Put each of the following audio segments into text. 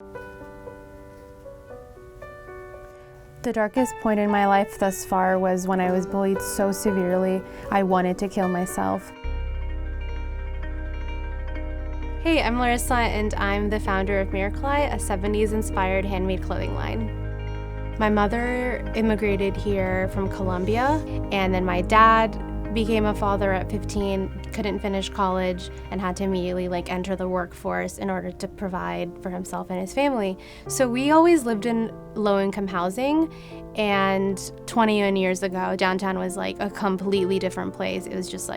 The darkest point in my life thus far was when I was bullied so severely, I wanted to kill myself. Hey, I'm Larissa, and I'm the founder of Miracle-eye, a 70s-inspired handmade clothing line. My mother immigrated here from Colombia, and then my dad became a father at 15, couldn't finish college, and had to immediately enter the workforce in order to provide for himself and his family. So we always lived in low-income housing, and 21 years ago, downtown was a completely different place. It was just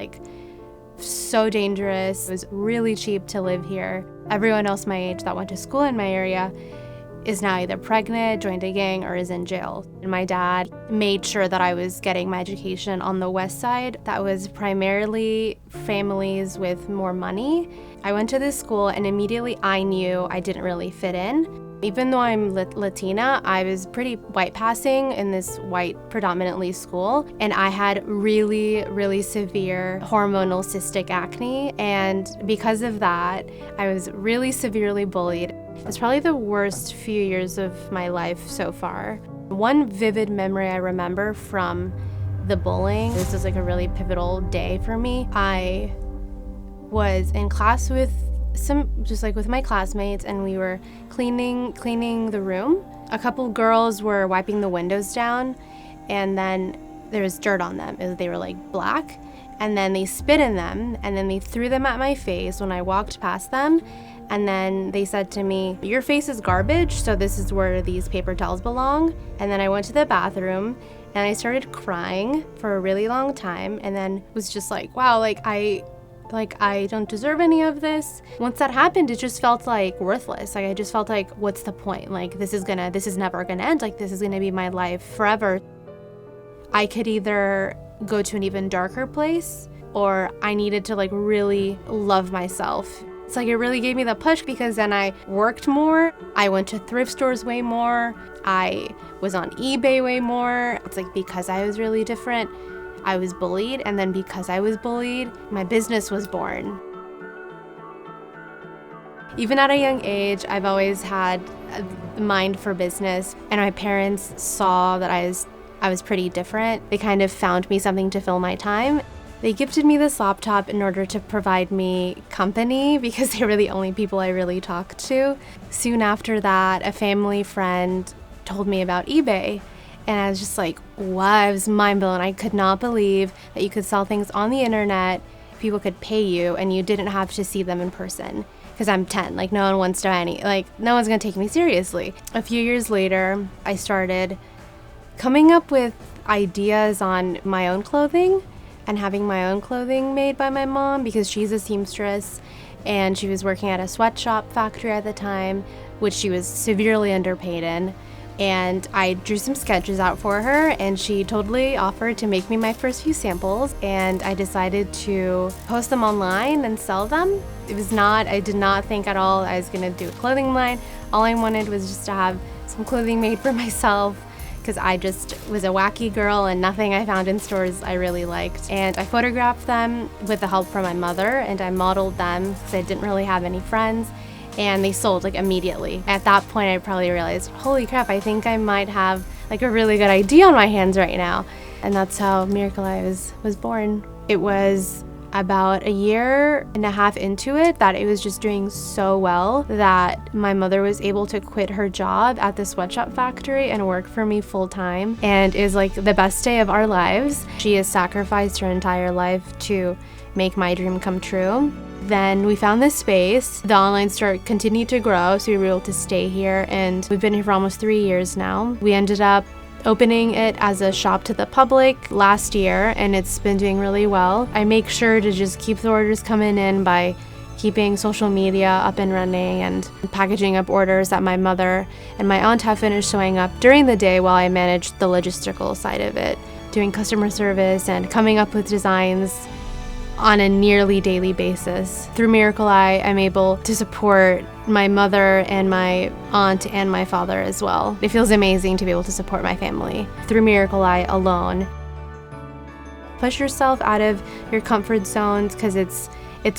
so dangerous. It was really cheap to live here. Everyone else my age that went to school in my area is now either pregnant, joined a gang, or is in jail. And my dad made sure that I was getting my education on the west side. That was primarily families with more money. I went to this school and immediately I knew I didn't really fit in. Even though I'm Latina, I was pretty white passing in this white predominantly school, and I had really, really severe hormonal cystic acne, and because of that, I was really severely bullied. It's probably the worst few years of my life so far. One vivid memory I remember from the bullying, this was a really pivotal day for me. I was in class with with my classmates, and we were cleaning the room. A couple girls were wiping the windows down, and then there was dirt on them. They were black, and then they spit in them, and then they threw them at my face when I walked past them. And then they said to me, "Your face is garbage, so this is where these paper towels belong." And then I went to the bathroom and I started crying for a really long time, and then was just wow, I don't deserve any of this. Once that happened, it just felt worthless. I just felt what's the point? This is never gonna end. This is gonna be my life forever. I could either go to an even darker place, or I needed to really love myself. It's it really gave me the push, because then I worked more. I went to thrift stores way more. I was on eBay way more. It's because I was really different, I was bullied, and then because I was bullied, my business was born. Even at a young age, I've always had a mind for business, and my parents saw that I was pretty different. They kind of found me something to fill my time. They gifted me this laptop in order to provide me company, because they were the only people I really talked to. Soon after that, a family friend told me about eBay. And I was just wow, I was mind blown. I could not believe that you could sell things on the internet, people could pay you, and you didn't have to see them in person. Because I'm 10, no one wants to no one's gonna take me seriously. A few years later, I started coming up with ideas on my own clothing and having my own clothing made by my mom, because she's a seamstress and she was working at a sweatshop factory at the time, which she was severely underpaid in. And I drew some sketches out for her, and she totally offered to make me my first few samples, and I decided to post them online and sell them. I did not think at all I was gonna do a clothing line. All I wanted was just to have some clothing made for myself, because I just was a wacky girl, and nothing I found in stores I really liked. And I photographed them with the help from my mother, and I modeled them because I didn't really have any friends. And they sold immediately. At that point, I probably realized, holy crap, I think I might have a really good idea on my hands right now. And that's how Miracle-eye was born. It was about a year and a half into it that it was just doing so well that my mother was able to quit her job at the sweatshop factory and work for me full time. And it is the best day of our lives. She has sacrificed her entire life to make my dream come true. Then we found this space. The online store continued to grow, so we were able to stay here, and we've been here for almost 3 years now. We ended up opening it as a shop to the public last year, and it's been doing really well. I make sure to just keep the orders coming in by keeping social media up and running and packaging up orders that my mother and my aunt have finished sewing up during the day, while I manage the logistical side of it, doing customer service and coming up with designs on a nearly daily basis. Through Miracle-eye, I'm able to support my mother and my aunt and my father as well. It feels amazing to be able to support my family through Miracle-eye alone. Push yourself out of your comfort zones, because it's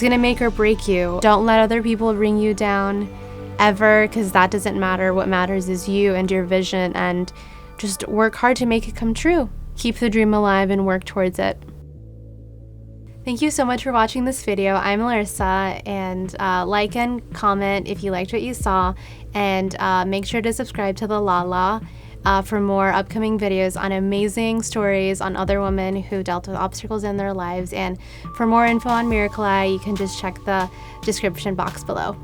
gonna make or break you. Don't let other people bring you down. ever, because that doesn't matter. What matters is you and your vision, and just work hard to make it come true. Keep the dream alive and work towards it. Thank you so much for watching this video. I'm Larissa, and like and comment if you liked what you saw, and make sure to subscribe to the Lala for more upcoming videos on amazing stories on other women who dealt with obstacles in their lives. And for more info on Miracle Eye, you can just check the description box below.